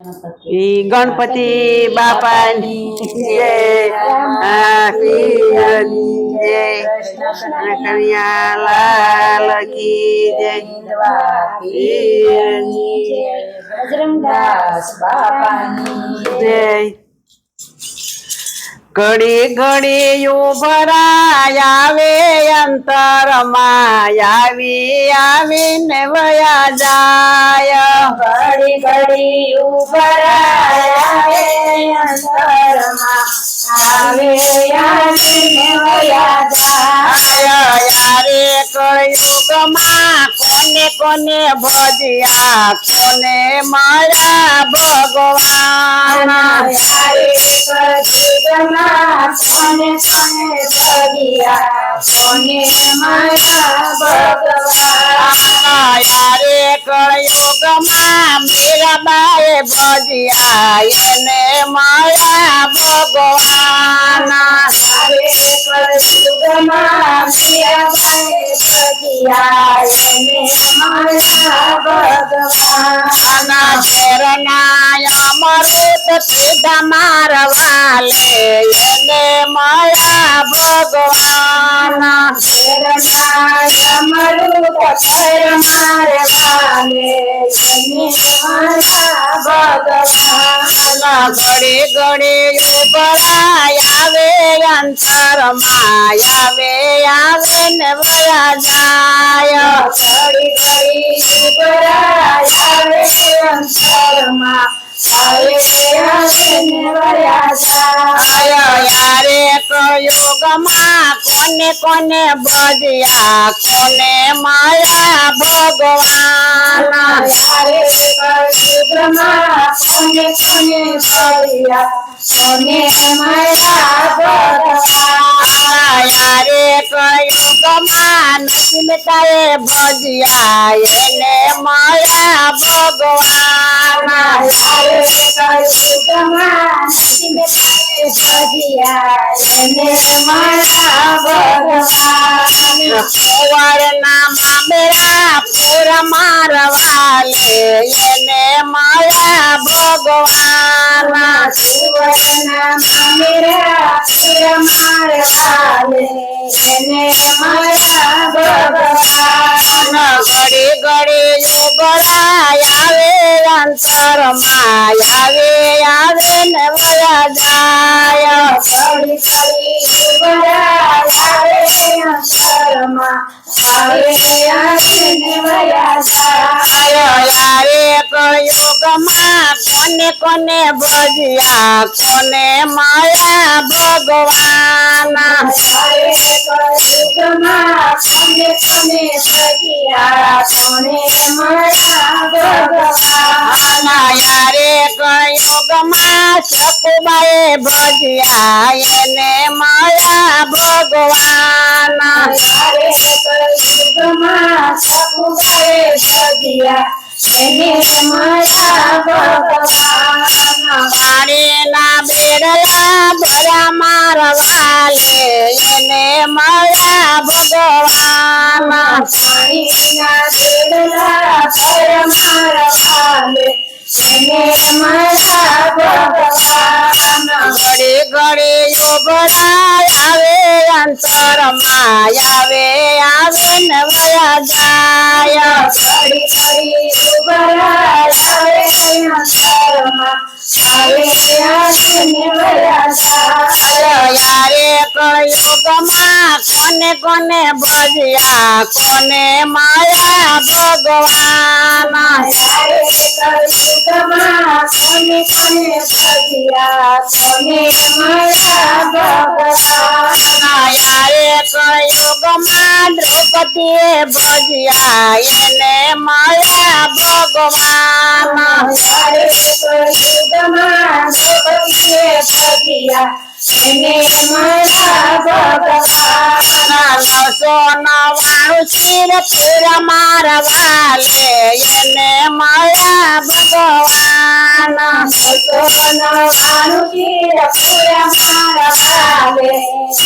गणपति बापा जय पियरी जय कन्हैया लाल की जय बजरंगदास बापा जय घड़ी घड़ी यू भरायावे अंतर मायावी आवीने वया जाय घड़ी घड़ी उभरायावे अंतर आवे आवीने वया जाय यारे कलयुग मा कोने कोने भजिया कोने माया भगवान यारे कलयुग मा कोने कोने भजिया कोने माया भगवान यारे कलयुग मा मेरा बाए भजिया एने माया भगवान यारे कलयुग मा मेरा बाए भजिया एने माया भगवान चरनाय अमृत सीधा मारवाले एने माया भगवान शरणाय मरुत कर मारे वाले एने माया भगवान घड़ी घड़ी उबरायावे अंतर मायावे आवे ने भया जाय घड़ी घड़ी उबरायावे अंतर मा आवे आवे वया जाय यारे कलयुग मा कोने कोने भजिया कोने माया भगवान यारे कलयुग मा कोने कोने भजिया कोने माया भगवान यारे कलयुग मा नसिमताए भजिया एने माया भगवान यारे कलयुग मा नसिमताए भजिया एने माया भगवान कुंवर नामा मेरा पूरा मारवाले एने माया भगवान सुवर्ण मेरा पूरा मारे वाले एने माया भगवान घड़ी घड़ी उबरायावे अंतर मायावे आवे ने भया जाय घड़ी घड़ी उबरायावे अंतर मा आवे आवे वया जाय यारे कलयुग मा कोने कोने भजिया कोने माया भगवान यारे कलयुग मा कोने कोने भजिया कोने माया भगवान यारे कलयुग मा सकुबाए भजिया एने माया भगवान यारे कलयुग मा सकुबाए भजिया एने माया भगवान पानी ना बेड़ला भरा मारवाले एने माया भगवान पानी ना बेड़ला भर मारवाले एने माया भगवान घड़ी घड़ी उबरायावे अंतर मायावे आवे न भया जाय घड़ी घड़ी उबरायावे अंतर मा आवे आवे वया जाय यारे कलयुग मा कोने कोने भजिया कोने माया भगवान यारे कलयुग मा कोने कोने भजिया कोने माया भगवान यारे कलयुग मा द्रौपदी भजिया एने माया भगवान यारे कलयुग मा द्रौपदी भजिया एने माया भगवान सोनवाणु सिर पूरा मारवाले एने माया भगवान સોનવાનું ચીર પૂરા મારા ભાલે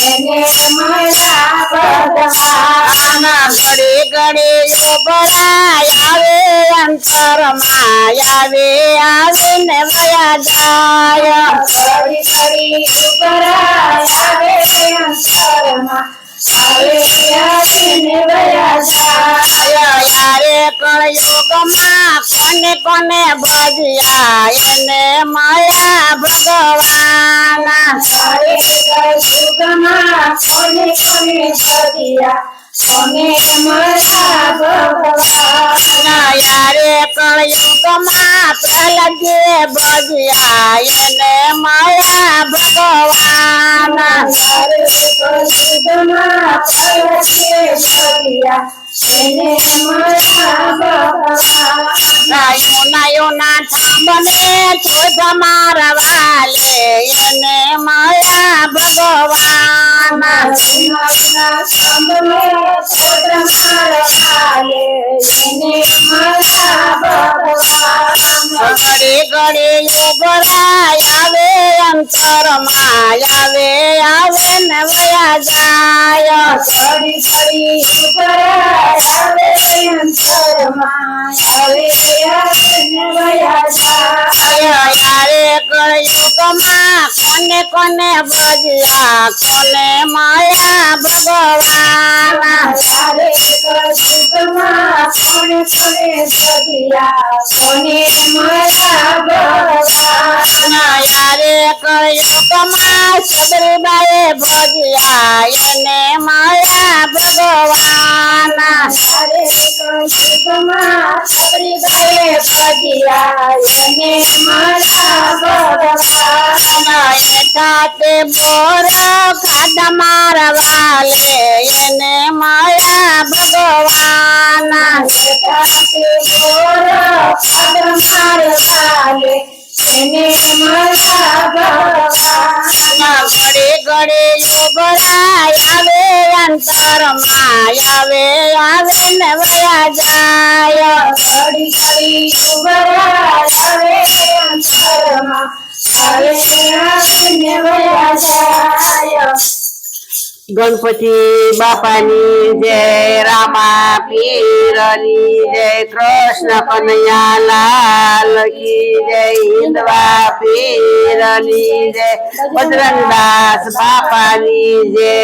એને મળ્યા ભગવાન ઘડી ઘડી ઉભરાય આવે અંતરમાં આવે આવીને વયા જાય ઘડી ઘડી ઉભરાય આવે અંતરમાં આવે આવીને વયા જાય યારે કળયુગમાં કોને કોને ભજ્યા એને મળ્યા ભગવાન અરે યુગમાં કોને કોને ભજ્યા કોને મળ્યા ભગવાન યારે કળયુગમાં પ્રહલાદે ભજ્યા એને મળ્યા ભગવાન અરે યુગમાં ભજ્યા એને મળ્યા ભગવાન નાયોના થાંભને છોડ મારા વાલે એને મળ્યા ભગવાન ઘડી ઘડી ઉભરાય આવે અંતરમાં આવે આવે ને વયા જાય યારે કળયુગમાં કોને કોને ભજ્યા કોને મળ્યા ભગવાન યારે કળયુગમાં સબરીબાએ ભજ્યા એને મળ્યા ભગવાન સાથે બોર ખાધા મારા વાલે એને મળ્યા ભગવાન ઘડી ઘડી ઉભરાય આવે અંતરમાં આવે આવે ને વયા જાય ઘડી ઘડી ઉભરાય આવે અંતરમાં આવે આવીને વયા જાય ગણપતિ બાપાની જય રામા પીરની જય કૃષ્ણ કનૈયા લાલ કી જય હિન્દવા પીરની જય બજરંગદાસ બાપાની જય